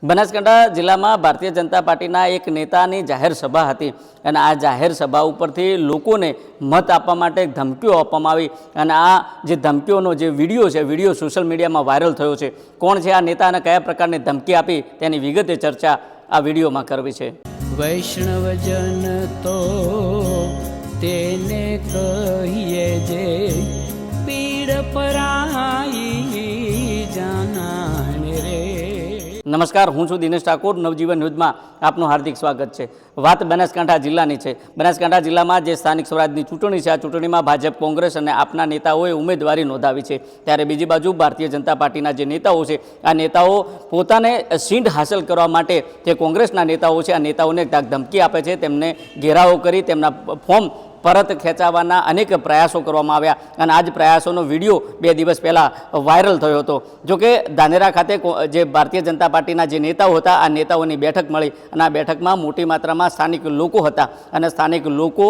બનાસકાંઠા જિલ્લામાં ભારતીય જનતા પાર્ટીના એક નેતાની જાહેર સભા હતી અને આ જાહેર સભા ઉપરથી લોકોને મત આપવા માટે ધમકીઓ આપવામાં આવી અને આ જે ધમકીઓનો જે વિડીયો સોશિયલ મીડિયામાં વાયરલ થયો છે। કોણ છે આ નેતા અને કયા પ્રકારની ધમકી આપી તેની વિગતે ચર્ચા આ વિડીયોમાં કરવી છે। વૈષ્ણવજન તો તેને કહીએ જે પીડ પરાઈ જાનાને રે। નમસ્કાર, હું છું દિનેશ ઠાકોર। નવજીવન ન્યૂઝમાં આપનું હાર્દિક સ્વાગત છે। વાત બનાસકાંઠા જિલ્લાની છે। બનાસકાંઠા જિલ્લામાં જે સ્થાનિક સ્વરાજની ચૂંટણી છે, આ ચૂંટણીમાં ભાજપ, કોંગ્રેસ અને આપના નેતાઓએ ઉમેદવારી નોંધાવી છે। ત્યારે બીજી બાજુ ભારતીય જનતા પાર્ટીના જે નેતાઓ છે, આ નેતાઓ પોતાને સીટ હાંસલ કરવા માટે જે કોંગ્રેસના નેતાઓ છે, આ નેતાઓને ધમકી આપે છે, તેમને ઘેરાવો કરી તેમના ફોર્મ પરત ખેંચાવવાના અનેક પ્રયાસો કરવામાં આવ્યા અને આ જ પ્રયાસોનો વિડીયો 2 દિવસ પહેલાં વાયરલ થયો હતો। જોકે ધાનેરા ખાતે જે ભારતીય જનતા પાર્ટીના જે નેતાઓ હતા, આ નેતાઓની બેઠક મળી અને આ બેઠકમાં મોટી માત્રામાં સ્થાનિક લોકો હતા અને સ્થાનિક લોકો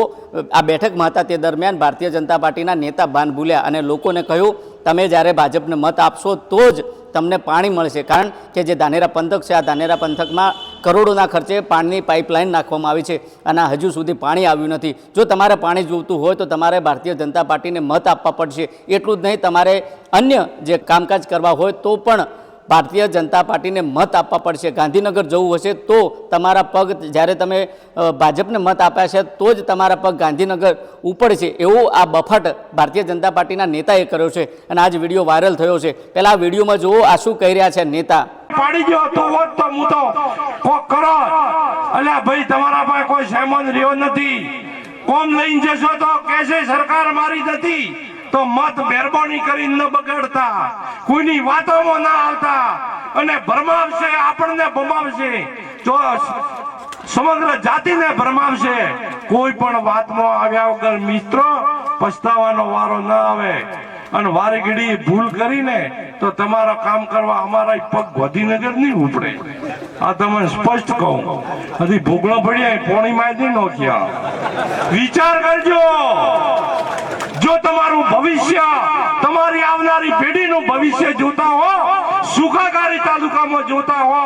આ બેઠકમાં હતા। તે દરમિયાન ભારતીય જનતા પાર્ટીના નેતા ભાન ભૂલ્યા અને લોકોને કહ્યું, તમે જ્યારે ભાજપને મત આપશો તો જ તમને પાણી મળશે। કારણ કે જે ધાનેરા પંથક છે, આ ધાનેરા પંથકમાં કરોડોના ખર્ચે પાણીની પાઇપલાઇન નાખવામાં આવી છે અને હજુ સુધી પાણી આવ્યું નથી। જો તમારે પાણી જોઈતું હોય તો તમારે ભારતીય જનતા પાર્ટીને મત આપવા પડશે। એટલું જ નહીં, તમારે અન્ય જે કામકાજ કરવા હોય તો પણ ભારતીય જનતા પાર્ટીને મત આપવા પડશે। ગાંધીનગર જવું હશે તો તમારા પગ, જ્યારે તમે ભાજપને મત આપ્યા છે તો જ તમારા પગ ગાંધીનગર ઉપડશે, એવું આ બફાટ ભારતીય જનતા પાર્ટીના નેતાએ કર્યો છે અને આ જ વિડીયો વાયરલ થયો છે। પહેલાં આ વિડીયોમાં જુઓ આ શું કહી રહ્યા છે નેતા। પાડી ગયો તો હોત તો હું તો કોક કરો, અલ્યા ભાઈ તમારા પાસે કોઈ સામાન રહ્યો નથી, કોમ લઈને જશો તો કેસે સરકાર મારી નથી, તો મત મહેરબાની કરીને ન બગાડતા, કોઈની વાતોમાં ના આવતા અને ભરમાવશે, આપણને ભમાવશે, જો સમગ્ર જાતિને ભરમાવશે। કોઈ પણ વાતમાં આવ્યા વગર મિત્રો પછતાવાનો વારો ન આવે અને વારેઘડી ભૂલ કરીને તો તમારા કામ કરવા અમારા પગ ગાંધીનગર નહીં ઉપડે। આ તમને સ્પષ્ટ કહું, હજી ભૂગળો પડ્યા પોણી માંથી નોખ્યા, વિચાર કરજો। જો તમારું ભવિષ્ય, તમારી આવનારી પેઢીનું ભવિષ્ય જોતા હો, સુખાકારી તાલુકામાં જોતા હો,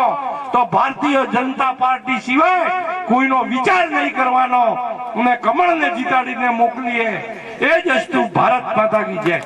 તો ભારતીય જનતા પાર્ટી સિવાય કોઈનો વિચાર નહીં કરવાનો અને કમળને જીતાડીને મોકલીએ। એ જ વસ્તુ ભારત માતા કી જય।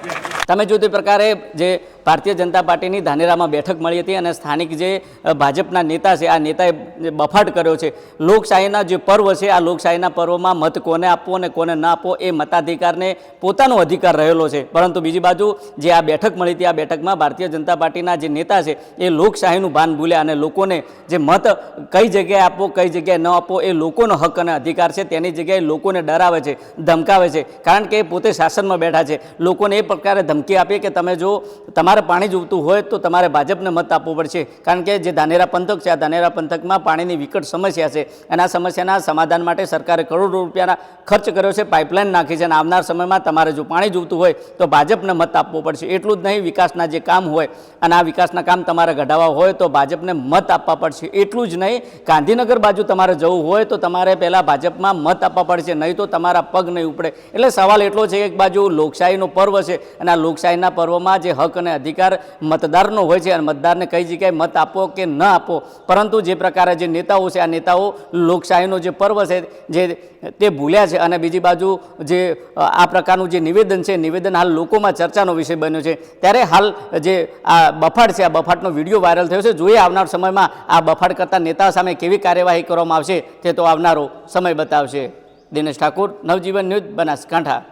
તમે જો તે પ્રકારે જે ભારતીય જનતા પાર્ટીની ધાનેરામાં બેઠક મળી હતી અને સ્થાનિક જે ભાજપના નેતા છે, આ નેતાએ બફાટ કર્યો છે। લોકશાહીના જે પર્વ છે, આ લોકશાહીના પર્વમાં મત કોને આપવો અને કોને ન આપવો એ મતાધિકારને પોતાનો અધિકાર રહેલો છે, પરંતુ બીજી બાજુ જે આ બેઠક મળી હતી, આ બેઠકમાં ભારતીય જનતા પાર્ટીના જે નેતા છે એ લોકશાહીનું ભાન ભૂલ્યા અને લોકોને જે મત કઈ જગ્યાએ આપવો, કઈ જગ્યાએ ન આપવો એ લોકોનો હક અને અધિકાર છે, તેની જગ્યાએ લોકોને ડરાવે છે, ધમકાવે છે, કારણ કે એ પોતે શાસનમાં બેઠા છે। લોકોને એ પ્રકારે ધમકી આપી કે તમે જો તમારે પાણી જોઈતું હોય તો તમારે ભાજપને મત આપવો પડશે, કારણ કે જે ધાનેરા પંથક છે, આ ધાનેરા પંથકમાં પાણીની વિકટ સમસ્યા છે અને આ સમસ્યાના સમાધાન માટે સરકારે કરોડો રૂપિયાના ખર્ચ કર્યો છે, પાઇપલાઇન નાખી છે અને આવનાર સમયમાં તમારે જો પાણી જોઈતું હોય તો ભાજપને મત આપવો પડશે। એટલું જ નહીં, વિકાસના જે કામ હોય અને આ વિકાસના કામ તમારે ઘટાડવા હોય તો ભાજપને મત આપવા પડશે। એટલું જ નહીં, ગાંધીનગર બાજુ તમારે જવું હોય તો તમારે પહેલાં ભાજપમાં મત આપવા પડશે, નહીં તો તમારા પગ નહીં ઉપડે। એટલે સવાલ એટલો છે કે એક બાજુ લોકશાહીનો પર્વ છે અને આ લોકશાહીના પર્વમાં જે હક અને અધિકાર મતદારનો હોય છે અને મતદારને કઈ જગ્યાએ મત આપવો કે ન આપવો, પરંતુ જે પ્રકારે જે નેતાઓ છે, આ નેતાઓ લોકશાહીનો જે પર્વ છે તે ભૂલ્યા છે અને બીજી બાજુ જે આ પ્રકારનું જે નિવેદન છે, નિવેદન હાલ લોકોમાં ચર્ચાનો વિષય બન્યો છે। ત્યારે હાલ જે આ બફાટ છે, આ બફાટનો વિડીયો વાયરલ થયો છે। જોઈએ આવનાર સમયમાં આ બફાટ કરતા નેતા સામે કેવી કાર્યવાહી કરવામાં આવશે તે તો આવનારો સમય બતાવશે। દિનેશ ઠાકોર, નવજીવન ન્યૂઝ, બનાસકાંઠા।